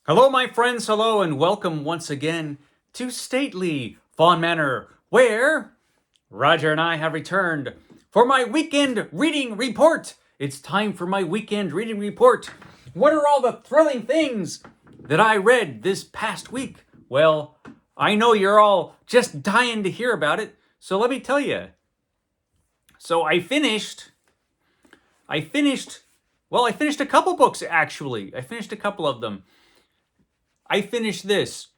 Hello, my friends, hello, and welcome once again to stately Fawn Manor, where Roger and I have returned for my weekend reading report. It's time for my weekend reading report. What are all the thrilling things that I read this past week? Well, I know you're all just dying to hear about it, so let me tell you. So I finished a couple books actually. I finished a couple of them. I finished this.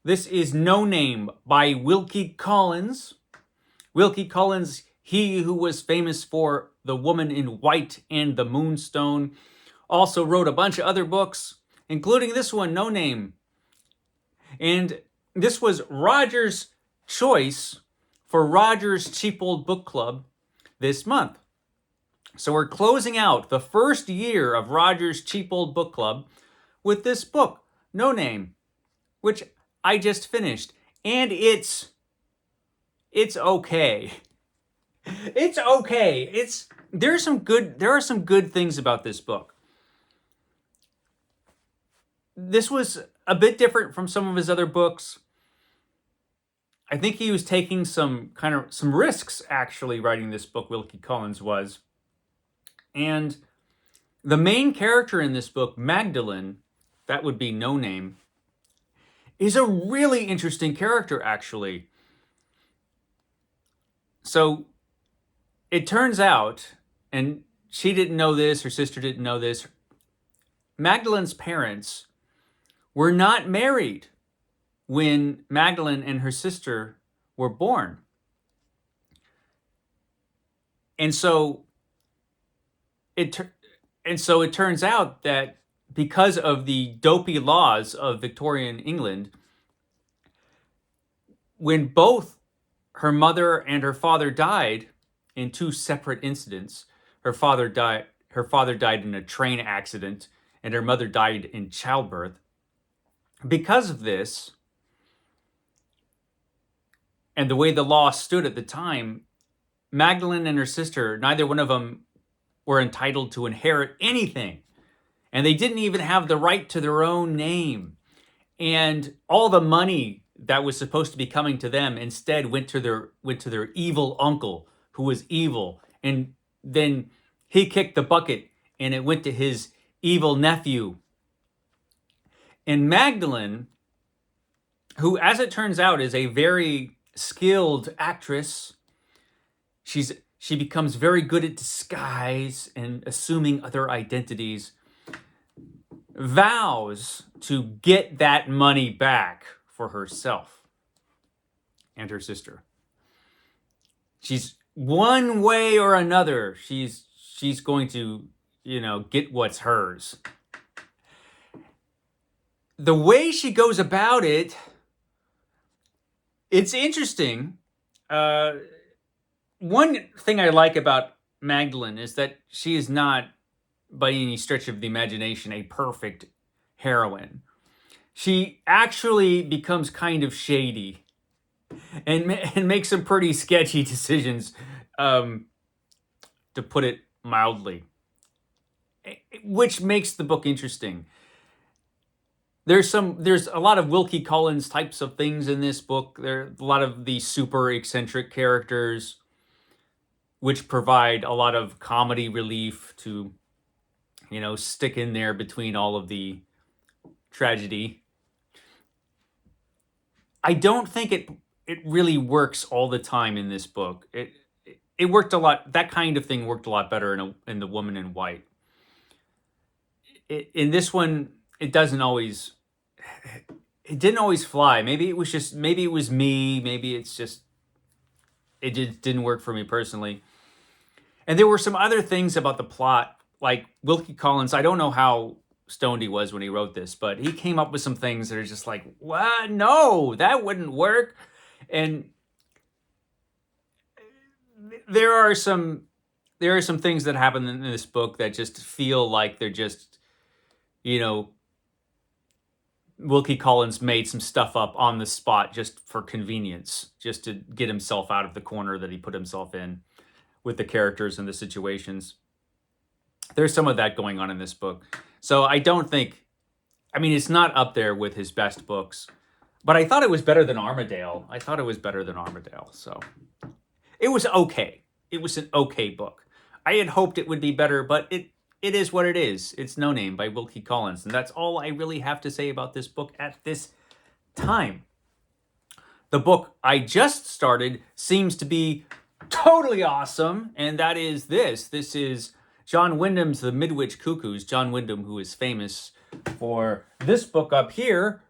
This is No Name by Wilkie Collins. Wilkie Collins, he who was famous for The Woman in White and The Moonstone, also wrote a bunch of other books, including this one, No Name. And this was Roger's choice for Roger's Cheap Old Book Club this month. So we're closing out the first year of Roger's Cheap Old Book Club with this book, No Name, which I just finished, and it's okay. It's okay. There are some good things about this book. This was a bit different from some of his other books. I think he was taking some risks actually writing this book, Wilkie Collins was. And the main character in this book, Magdalene, that would be No Name, is a really interesting character, actually. So it turns out, and she didn't know this, her sister didn't know this, Magdalene's parents were not married when Magdalene and her sister were born. And so it turns out that because of the dopey laws of Victorian England, when both her mother and her father died in two separate incidents, her father died in a train accident and her mother died in childbirth. Because of this, and the way the law stood at the time, Magdalene and her sister, neither one of them were entitled to inherit anything. And they didn't even have the right to their own name. And all the money that was supposed to be coming to them instead went to their evil uncle, who was evil. And then he kicked the bucket and it went to his evil nephew. And Magdalene, who, as it turns out, is a very skilled actress, she becomes very good at disguise and assuming other identities, vows to get that money back for herself and her sister. She's one way or another, she's going to, get what's hers. The way she goes about it, it's interesting. One thing I like about Magdalene is that she is not, by any stretch of the imagination, a perfect heroine. She actually becomes kind of shady and makes some pretty sketchy decisions, to put it mildly, which makes the book interesting. There's a lot of Wilkie Collins types of things in this book. There are a lot of the super eccentric characters, which provide a lot of comedy relief to, stick in there between all of the tragedy. I don't think it really works all the time in this book. It worked a lot. That kind of thing worked a lot better in The Woman in White. In this one, it didn't always fly. Maybe it was me. Maybe it just didn't work for me personally. And there were some other things about the plot, like Wilkie Collins. I don't know how stoned he was when he wrote this, but he came up with some things that are just like, what? No, that wouldn't work. And there are some things that happen in this book that just feel like they're just, Wilkie Collins made some stuff up on the spot just for convenience, just to get himself out of the corner that he put himself in with the characters and the situations. There's some of that going on in this book. So I don't think I mean, it's not up there with his best books, but I thought it was better than Armadale. So it was okay. It was an okay book. I had hoped it would be better, but it is what it is. It's No Name by Wilkie Collins, and that's all I really have to say about this book at this time. The book I just started seems to be totally awesome, and that is this. This is John Wyndham's The Witch Cuckoo. John Wyndham, who is famous for this book up here,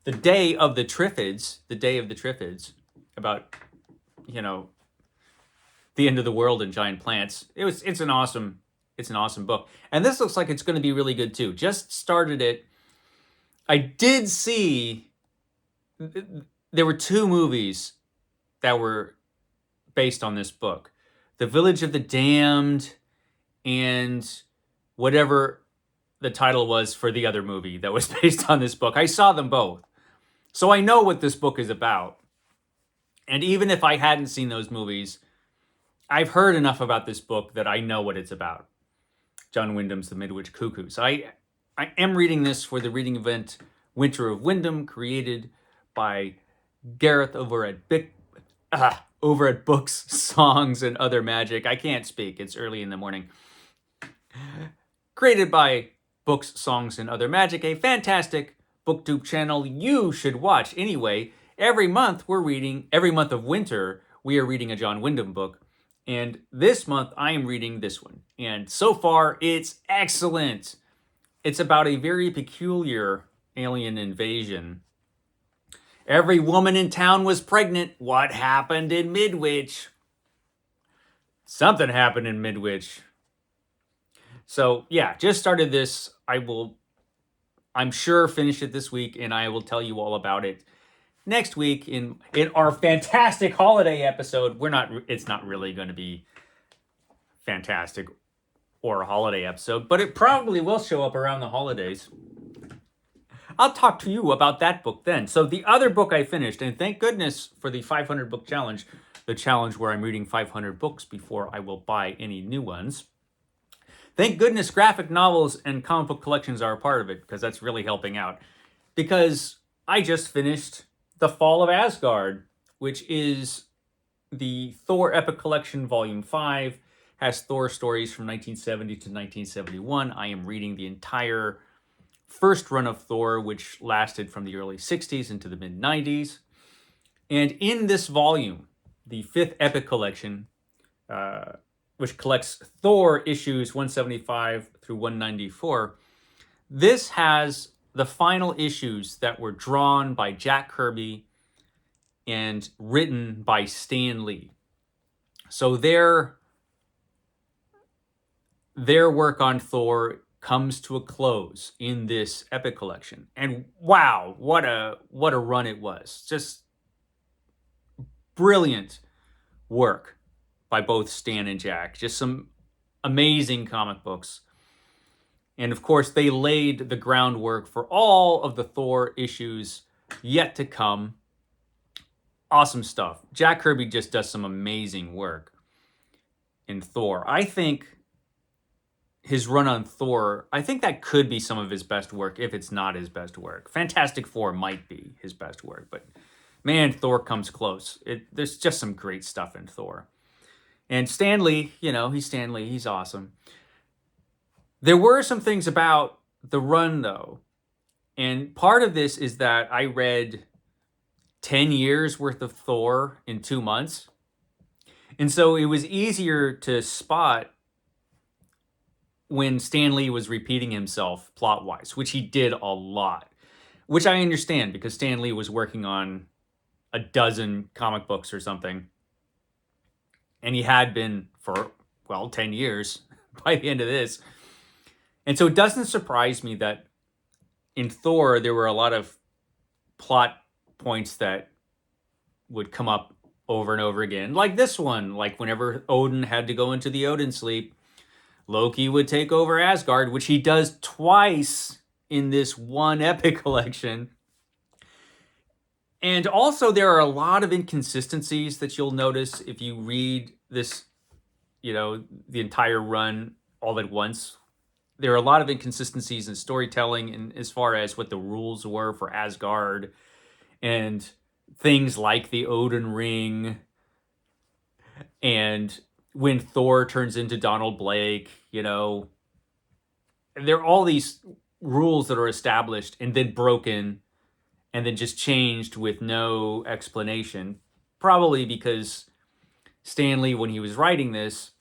The Day of the Triffids. The Day of the Triffids, about, the end of the world and giant plants. It's an awesome book. And this looks like it's going to be really good too. Just started it. I did see there were 2 movies that were based on this book. The Village of the Damned and whatever the title was for the other movie that was based on this book. I saw them both. So I know what this book is about. And even if I hadn't seen those movies, I've heard enough about this book that I know what it's about. John Wyndham's The Witch Cuckoo. So I am reading this for the reading event Winter of Wyndham, created by Gareth over at Books, Songs, and Other Magic. I can't speak. It's early in the morning. Created by Books, Songs, and Other Magic, a fantastic booktube channel you should watch. Anyway, every month of winter, we are reading a John Wyndham book. And this month, I am reading this one. And so far, it's excellent. It's about a very peculiar alien invasion. Every woman in town was pregnant. What happened in Midwich? Something happened in Midwich. So, yeah, just started this. I'm sure, finish it this week, and I will tell you all about it next week in our fantastic holiday episode. It's not really going to be fantastic or a holiday episode, but it probably will show up around the holidays. I'll talk to you about that book then. So the other book I finished, and thank goodness for the 500 book challenge, the challenge where I'm reading 500 books before I will buy any new ones. Thank goodness graphic novels and comic book collections are a part of it, because that's really helping out. Because I just finished The Fall of Asgard, which is the Thor Epic Collection Volume 5, has Thor stories from 1970 to 1971. I am reading the entire first run of Thor, which lasted from the early 60s into the mid-90s. And in this volume, the 5th Epic Collection, which collects Thor issues 175 through 194, this has the final issues that were drawn by Jack Kirby and written by Stan Lee. So their work on Thor comes to a close in this epic collection. And wow, what a run it was. Just brilliant work by both Stan and Jack. Just some amazing comic books. And of course, they laid the groundwork for all of the Thor issues yet to come. Awesome stuff. Jack Kirby just does some amazing work in Thor. I think his run on Thor, I think that could be some of his best work, if it's not his best work. Fantastic Four might be his best work, but man, Thor comes close. There's just some great stuff in Thor. And Stan Lee, he's Stan Lee. He's awesome. There were some things about the run, though. And part of this is that I read 10 years worth of Thor in 2 months. And so it was easier to spot when Stan Lee was repeating himself plot-wise, which he did a lot. Which I understand, because Stan Lee was working on a dozen comic books or something. And he had been for, 10 years by the end of this. And so it doesn't surprise me that in Thor, there were a lot of plot points that would come up over and over again. Like this one, like whenever Odin had to go into the Odin sleep, Loki would take over Asgard, which he does twice in this one epic collection. And also there are a lot of inconsistencies that you'll notice if you read this, the entire run all at once. there are a lot of inconsistencies in storytelling and as far as what the rules were for Asgard and things like the Odin ring and when Thor turns into Donald Blake, you know, there are all these rules that are established and then broken and then just changed with no explanation. Probably because Stanley, when he was writing this,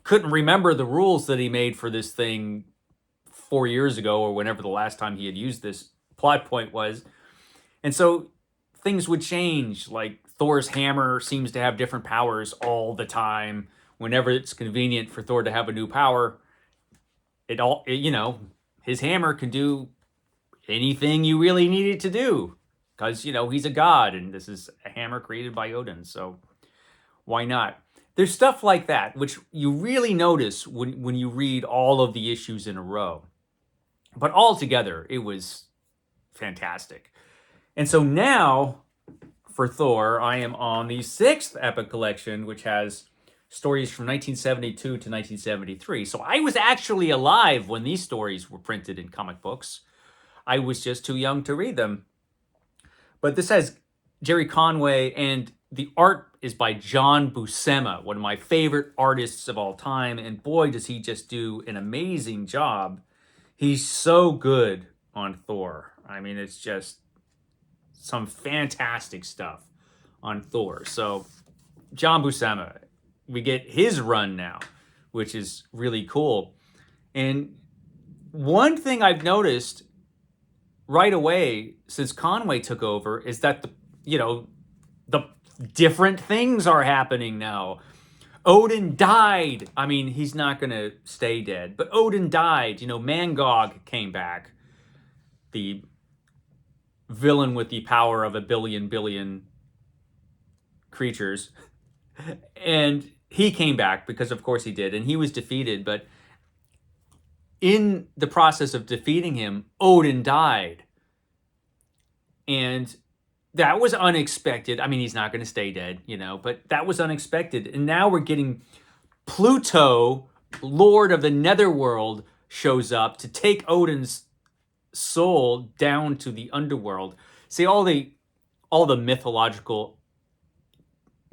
couldn't remember the rules that he made for this thing 4 years ago or whenever the last time he had used this plot point was. And so things would change. Like Thor's hammer seems to have different powers all the time. Whenever it's convenient for Thor to have a new power, his hammer can do anything you really need it to do. Because, he's a god and this is a hammer created by Odin. So why not? There's stuff like that, which you really notice when you read all of the issues in a row. But altogether, it was fantastic. And so now, for Thor, I am on the 6th Epic Collection, which has stories from 1972 to 1973. So I was actually alive when these stories were printed in comic books. I was just too young to read them. But this has Jerry Conway, and the art is by John Buscema, one of my favorite artists of all time. And boy, does he just do an amazing job. He's so good on Thor. I mean, it's just some fantastic stuff on Thor. So John Buscema, we get his run now, which is really cool. And one thing I've noticed right away since Conway took over is that the different things are happening now. Odin died. I mean, he's not going to stay dead, but Odin died. Mangog came back. The villain with the power of a billion creatures. And he came back because of course he did, and he was defeated, but in the process of defeating him, Odin died. And that was unexpected. I mean, he's not going to stay dead, but that was unexpected. And now we're getting Pluto, Lord of the Netherworld, shows up to take Odin's soul down to the underworld. See, all the mythological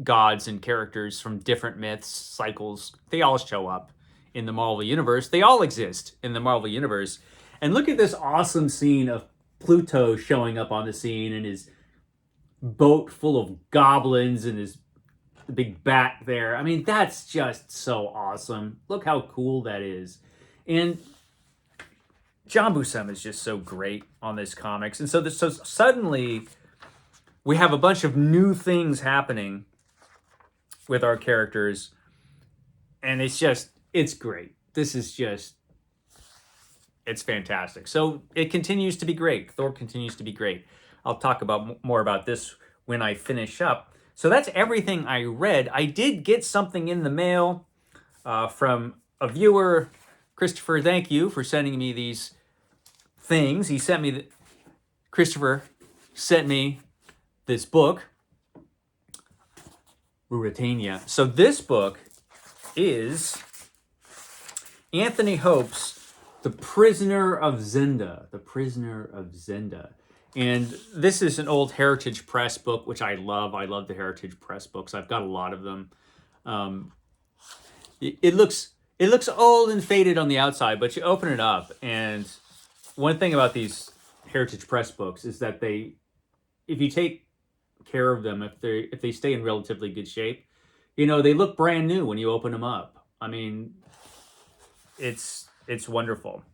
gods and characters from different myths, cycles, they all show up in the Marvel Universe. They all exist in the Marvel Universe. And look at this awesome scene of Pluto showing up on the scene and his boat full of goblins and his big bat there. I mean, that's just so awesome. Look how cool that is. And John Buscema is just so great on this comics. And so suddenly we have a bunch of new things happening with our characters. And it's great. This is just, it's fantastic. So it continues to be great. Thor continues to be great. I'll talk more about this when I finish up. So that's everything I read. I did get something in the mail from a viewer. Christopher, thank you for sending me these things. Christopher sent me this book, Ruritania. So this book is Anthony Hope's The Prisoner of Zenda. The Prisoner of Zenda. And this is an old Heritage Press book, which I love. I love the Heritage Press books. I've got a lot of them. It looks old and faded on the outside, but you open it up, and one thing about these Heritage Press books is that if you take care of them, if they stay in relatively good shape, they look brand new when you open them up. I mean, it's wonderful.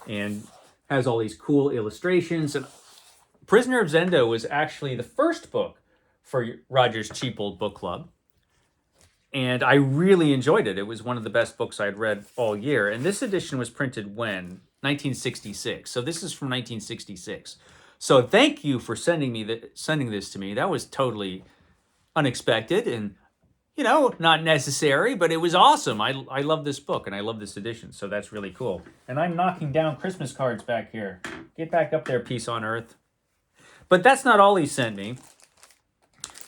And has all these cool illustrations. And Prisoner of Zenda was actually the first book for Roger's Cheap Old Book Club. And I really enjoyed it. It was one of the best books I'd read all year. And this edition was printed when? 1966. So this is from 1966. So thank you for sending this to me. That was totally unexpected and, not necessary, but it was awesome. I love this book and I love this edition. So that's really cool. And I'm knocking down Christmas cards back here. Get back up there, Peace on Earth. But that's not all he sent me.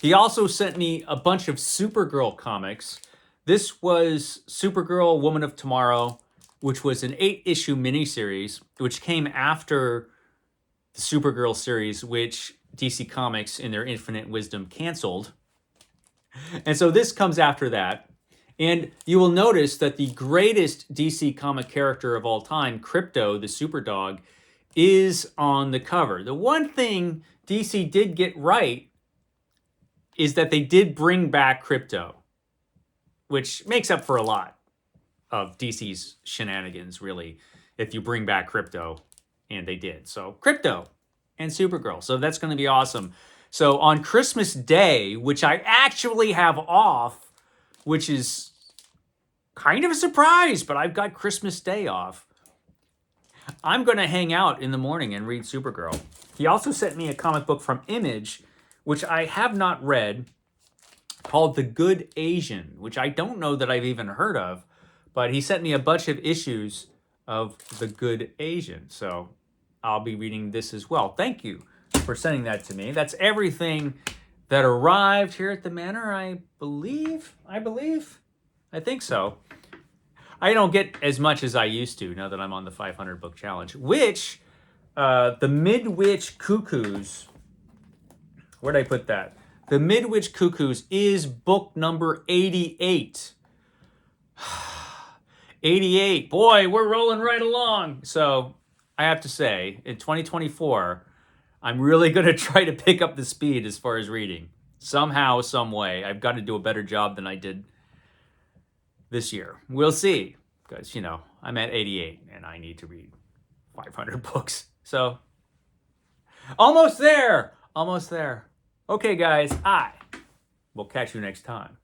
He also sent me a bunch of Supergirl comics. This was Supergirl, Woman of Tomorrow, which was an 8-issue miniseries, which came after the Supergirl series, which DC Comics, in their infinite wisdom, canceled. And so this comes after that. And you will notice that the greatest DC comic character of all time, Crypto, the Superdog, is on the cover. The one thing DC did get right is that they did bring back Crypto, which makes up for a lot of DC's shenanigans, really, if you bring back Crypto, and they did. So Crypto and Supergirl. So that's going to be awesome. So on Christmas Day, which I actually have off, which is kind of a surprise, but I've got Christmas Day off, I'm going to hang out in the morning and read Supergirl. He also sent me a comic book from Image, which I have not read, called The Good Asian, which I don't know that I've even heard of, but he sent me a bunch of issues of The Good Asian. So I'll be reading this as well. Thank you for sending that to me. That's everything that arrived here at the Manor, I believe. I think so. I don't get as much as I used to now that I'm on the 500 book challenge, which the Midwich Cuckoos, where'd I put that? The Midwich Cuckoos is book number 88. 88. Boy, we're rolling right along. So I have to say, in 2024, I'm really going to try to pick up the speed as far as reading. Somehow, some way. I've got to do a better job than I did this year. We'll see. Because, you know, I'm at 88 and I need to read 500 books. So, almost there. Almost there. Okay, guys, I will catch you next time.